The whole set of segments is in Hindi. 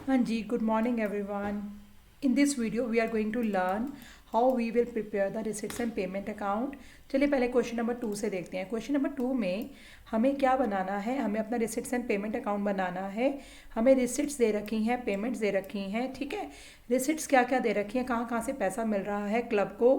Anji, good morning everyone. In this video we are going to learn how we will prepare the receipts and payment account. चलिए पहले क्वेश्चन नंबर 2 से देखते हैं। क्वेश्चन नंबर 2 में हमें क्या बनाना है, हमें अपना रिसिट्स एंड पेमेंट अकाउंट बनाना है। हमें रिसिट्स दे रखी हैं, पेमेंट्स दे रखी हैं, ठीक है। रिसिट्स क्या क्या दे रखी हैं, कहाँ कहाँ से पैसा मिल रहा है क्लब को,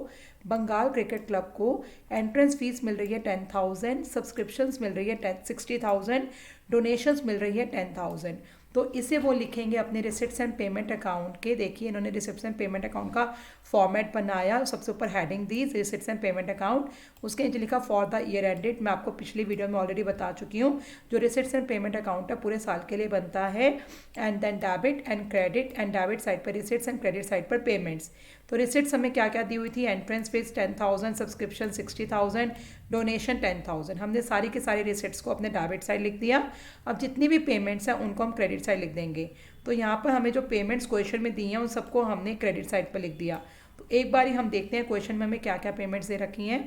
बंगाल क्रिकेट क्लब को एंट्रेंस फीस मिल रही है 10,000, सब्सक्रिप्शंस मिल रही है 60,000, डोनेशंस मिल रही है 10,000। तो इसे वो लिखेंगे अपने रिसिप्ट्स एंड पेमेंट अकाउंट के। देखिए इन्होंने रिसिप्ट्स एंड पेमेंट अकाउंट का फॉर्मेट बनाया, सबसे ऊपर heading the receipts and payment account, उसके नीचे लिखा फॉर द ईयर एंडेड। मैं आपको पिछली वीडियो में ऑलरेडी बता चुकी हूँ, जो रिसिप्ट्स एंड पेमेंट अकाउंट है पूरे साल के लिए बनता है। And then debit and credit, and debit side पर रिसिप्ट्स एंड क्रेडिट साइड पर पेमेंट्स। तो रिसिप्ट्स हमें क्या क्या दी हुई थी, एंट्रेंस फीस 10,000, सब्सक्रिप्शन 60,000, डोनेशन 10,000। हमने सारी की सारी रिसिप्ट्स को अपने डेबिट साइड लिख दिया। अब जितनी भी पेमेंट्स हैं उनको हम क्रेडिट साइड लिख देंगे। तो यहाँ पर हमें जो पेमेंट्स क्वेश्चन में दी हैं उन सबको हमने क्रेडिट साइड पर लिख दिया। तो एक बार ही हम देखते हैं क्वेश्चन में हमें क्या क्या पेमेंट्स दे रखी हैं।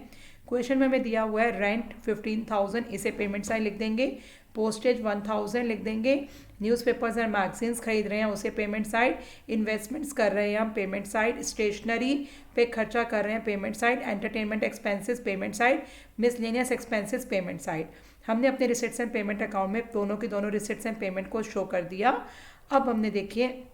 क्वेश्चन में हमें दिया हुआ है रेंट 15,000, इसे पेमेंट साइड लिख देंगे। पोस्टेज 1,000 लिख देंगे। न्यूज़पेपर्स एंड मैगजीन्स खरीद रहे हैं उसे पेमेंट साइड। इन्वेस्टमेंट्स कर रहे हैं हम पेमेंट साइड। स्टेशनरी पे खर्चा कर रहे हैं payment side. Entertainment expenses payment side. Miscellaneous expenses payment side. हमने अपने रिसिट्स एंड पेमेंट अकाउंट में दोनों की दोनों रिसिट्स एंड पेमेंट को शो कर दिया। अब हमने देखिए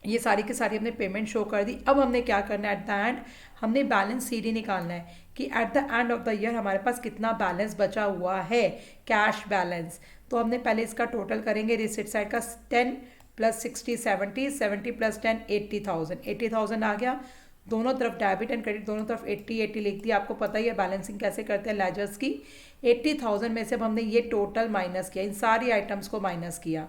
ये सारी की सारी हमने पेमेंट शो कर दी। अब हमने क्या करना है, एट द एंड हमने बैलेंस सीडी निकालना है कि eight the end of the year हमारे पास कितना बैलेंस बचा हुआ है, कैश बैलेंस। तो हमने पहले इसका टोटल करेंगे। रिसिट साइड का 10 प्लस 60 70, 70 प्लस 10 80,000, 80,000 आ गया। दोनों तरफ डेबिट एंड क्रेडिट दोनों तरफ 80 80 लिख दिया। आपको पता ही है बैलेंसिंग कैसे करते हैं लेजर्स की। 80,000 में से अब हमने ये टोटल माइनस किया, इन सारी आइटम्स को माइनस किया,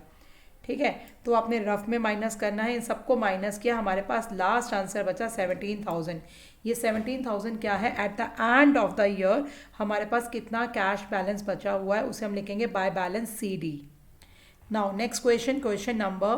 ठीक है। तो आपने रफ में माइनस करना है, इन सबको माइनस किया, हमारे पास लास्ट आंसर बचा 17,000। ये 17,000 क्या है, eight the end of the year हमारे पास कितना कैश बैलेंस बचा हुआ है उसे हम लिखेंगे by balance C D. Now next question, question number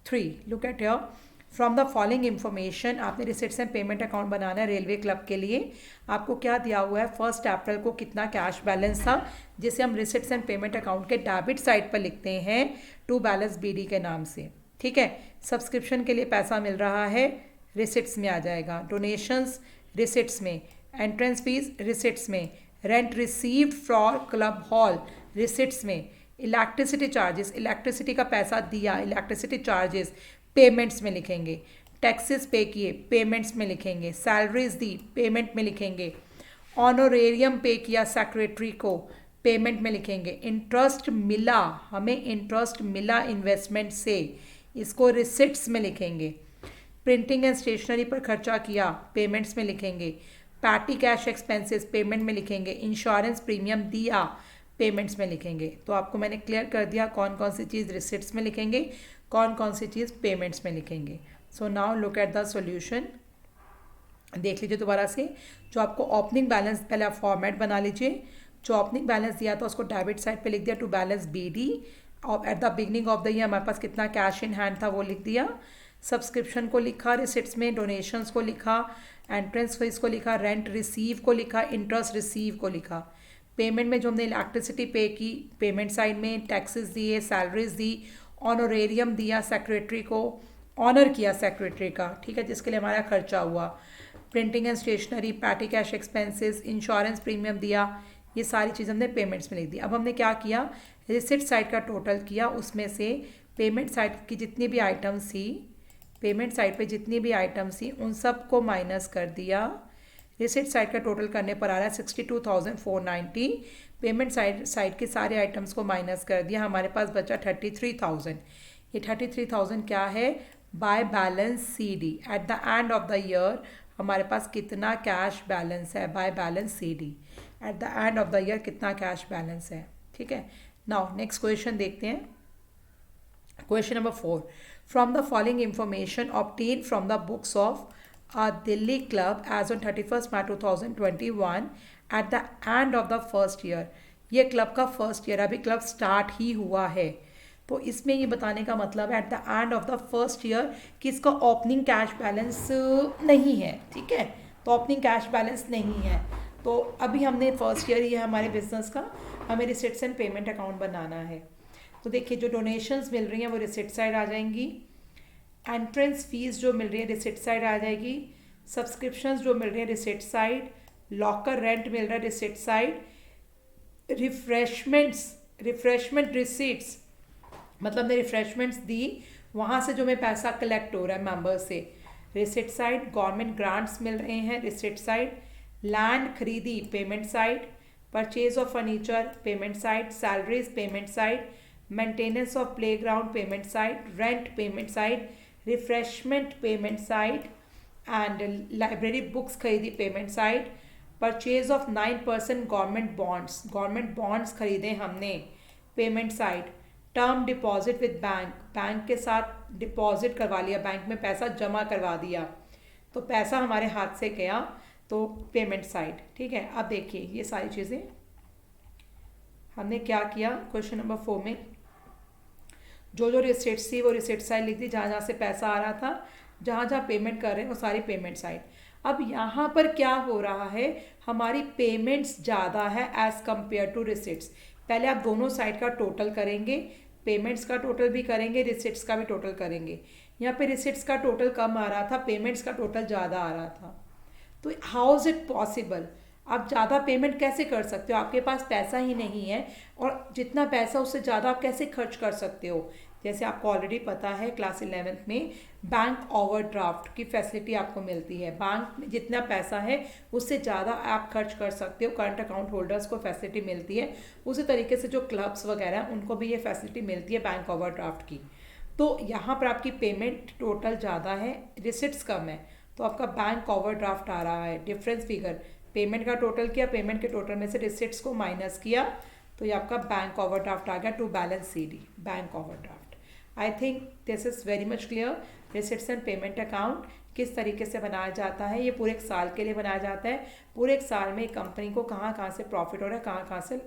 3। Look at your from the following information. आपने रिसिट्स एंड पेमेंट अकाउंट बनाना है रेलवे क्लब के लिए। आपको क्या दिया हुआ है, 1 अप्रैल को कितना कैश बैलेंस था, जिसे हम रिसिट्स एंड पेमेंट अकाउंट के डेबिट साइड पर लिखते हैं टू बैलेंस बीडी के नाम से, ठीक है। सब्सक्रिप्शन के लिए पैसा मिल रहा है, रिसिट्स में आ जाएगा। डोनेशंस रिसिट्स में। एंट्रेंस फीस रिसिट्स में। Rent received for club hall receipts में। इलेक्ट्रिसिटी चार्जेस, इलेक्ट्रिसिटी का पैसा दिया, इलेक्ट्रिसिटी चार्जेस पेमेंट्स में लिखेंगे। टैक्सेस पे किए पेमेंट्स में लिखेंगे। सैलरीज दी पेमेंट में लिखेंगे। ऑनोरेरियम पे किया सेक्रेटरी को पेमेंट में लिखेंगे। इंटरेस्ट मिला, हमें इंटरेस्ट मिला इन्वेस्टमेंट से, इसको रिसिट्स में लिखेंगे। प्रिंटिंग एंड स्टेशनरी पर खर्चा किया पेमेंट्स में लिखेंगे। पैटी कैश एक्सपेंसेस पेमेंट में लिखेंगे। इंश्योरेंस प्रीमियम दिया पेमेंट्स में लिखेंगे। तो आपको मैंने क्लियर कर दिया कौन कौन सी चीज़ रिसिट्स में लिखेंगे, कौन कौन सी चीज़ पेमेंट्स में लिखेंगे। So now look at the solution. देख लीजिए दोबारा से। जो आपको ओपनिंग बैलेंस, पहले आप फॉर्मेट बना लीजिए। जो ओपनिंग बैलेंस दिया था उसको डेबिट साइड पे लिख दिया टू बैलेंस बी डी। और at the beginning of the year हमारे पास कितना कैश इन हैंड था वो लिख दिया। सब्सक्रिप्शन को लिखा रिसिट्स में, डोनेशंस को लिखा, एंट्रेंस फीस को लिखा, रेंट रिसीव को लिखा, इंटरेस्ट रिसीव को लिखा। पेमेंट में जो हमने इलेक्ट्रिसिटी पे की पेमेंट साइड में, टैक्सेस दिए, सैलरीज दी, ऑनोरेरियम दिया सेक्रेटरी को, ऑनर किया सेक्रेटरी का, ठीक है, जिसके लिए हमारा खर्चा हुआ। Printing and stationery, petty cash expenses, insurance premium दिया, ये सारी चीज़ हमने पेमेंट्स में लिख दी। अब हमने क्या किया, रिसिट साइड का टोटल किया, उसमें से पेमेंट साइड की जितनी भी आइटम्स थी, पेमेंट साइड पे जितनी भी आइटम्स थी उन सब को माइनस कर दिया। रिसिट साइड का टोटल करने पर आ रहा है 62,490। पेमेंट साइड के सारे आइटम्स को माइनस कर दिया, हमारे पास बचा 33,000। ये 33,000 क्या है, by balance C D. At the end of the year हमारे पास कितना कैश बैलेंस है, by balance C D. At the end of the year कितना कैश बैलेंस है, ठीक है। नाउ नेक्स्ट क्वेश्चन देखते हैं। Question number 4. From the following information obtained from the books of a Delhi club as on 31st March 2021 at the end of the first year. ये क्लब का फर्स्ट ईयर, अभी क्लब स्टार्ट ही हुआ है। तो इसमें ये बताने का मतलब है eight the end of the first year कि इसका ओपनिंग कैश बैलेंस नहीं है, ठीक है। तो ओपनिंग कैश बैलेंस नहीं है। तो अभी हमने फर्स्ट ईयर ही है हमारे बिजनेस का, हमें रिसिट्स एंड पेमेंट अकाउंट बनाना है। तो देखिए जो डोनेशंस मिल रही हैं वो रिसिट साइड आ जाएंगी, एंट्रेंस फीस जो मिल रही है रिसिट साइड आ जाएगी, सब्सक्रिप्शंस जो मिल रही है रिसिट साइड, लॉकर रेंट मिल रहा है रिसिट साइड, रिफ्रेशमेंट रिसीट्स मतलब ने रिफ्रेशमेंट्स दी, वहाँ से जो मैं पैसा कलेक्ट हो रहा है मेंबर्स से, रिसिट साइड, गवर्नमेंट ग्रांट्स मिल रहे हैं रिसिट साइड, लैंड खरीदी payment side, purchase of furniture payment side, salaries payment side, maintenance of playground payment side, rent payment side, refreshment payment side and library books खरीदी payment side, purchase of 9% government bonds खरीदे हमने payment side, term deposit with bank के साथ डिपॉजिट करवा लिया, बैंक में पैसा जमा करवा दिया तो पैसा हमारे हाथ से गया तो पेमेंट साइड। ठीक है, अब देखिए ये सारी चीज़ें हमने क्या किया। क्वेश्चन नंबर 4 में जो जो रिसिट्स थी वो रिसिट साइड लिख दी, जहाँ जहाँ से पैसा आ रहा था, जहाँ जहाँ पेमेंट कर रहे हैं वो सारी पेमेंट साइड। अब यहाँ पर क्या हो रहा है, हमारी पेमेंट्स ज़्यादा है एज़ कम्पेयर टू रिसिट्स। पहले आप दोनों साइड का टोटल करेंगे, पेमेंट्स का टोटल भी करेंगे, रिसिट्स का भी टोटल करेंगे। यहाँ पे रिसिट्स का टोटल कम आ रहा था, पेमेंट्स का टोटल ज़्यादा आ रहा था, तो हाउ इज़ इट पॉसिबल। आप ज़्यादा पेमेंट कैसे कर सकते हो, आपके पास पैसा ही नहीं है, और जितना पैसा उससे ज़्यादा आप कैसे खर्च कर सकते हो। जैसे आपको ऑलरेडी पता है क्लास 11th में बैंक ओवरड्राफ्ट की फैसिलिटी आपको मिलती है, बैंक में जितना पैसा है उससे ज़्यादा आप खर्च कर सकते हो, करंट अकाउंट होल्डर्स को फैसिलिटी मिलती है। उसी तरीके से जो क्लब्स वगैरह हैं उनको भी ये फैसिलिटी मिलती है बैंक ओवरड्राफ्ट की। तो यहाँ पर आपकी पेमेंट टोटल ज़्यादा है, रिसिट्स कम है, तो आपका बैंक ओवरड्राफ्ट आ रहा है। डिफरेंस फिगर पेमेंट का टोटल किया, पेमेंट के टोटल में से रिसिट्स को माइनस किया, तो ये आपका बैंक ओवरड्राफ्ट आ गया to balance CD bank overdraft. I think this is very much clear. Receipts and payment account किस तरीके से बनाया जाता है, ये पूरे एक साल के लिए बनाया जाता है। पूरे एक साल में कंपनी को कहाँ कहाँ से प्रॉफिट हो रहा है, कहाँ कहाँ से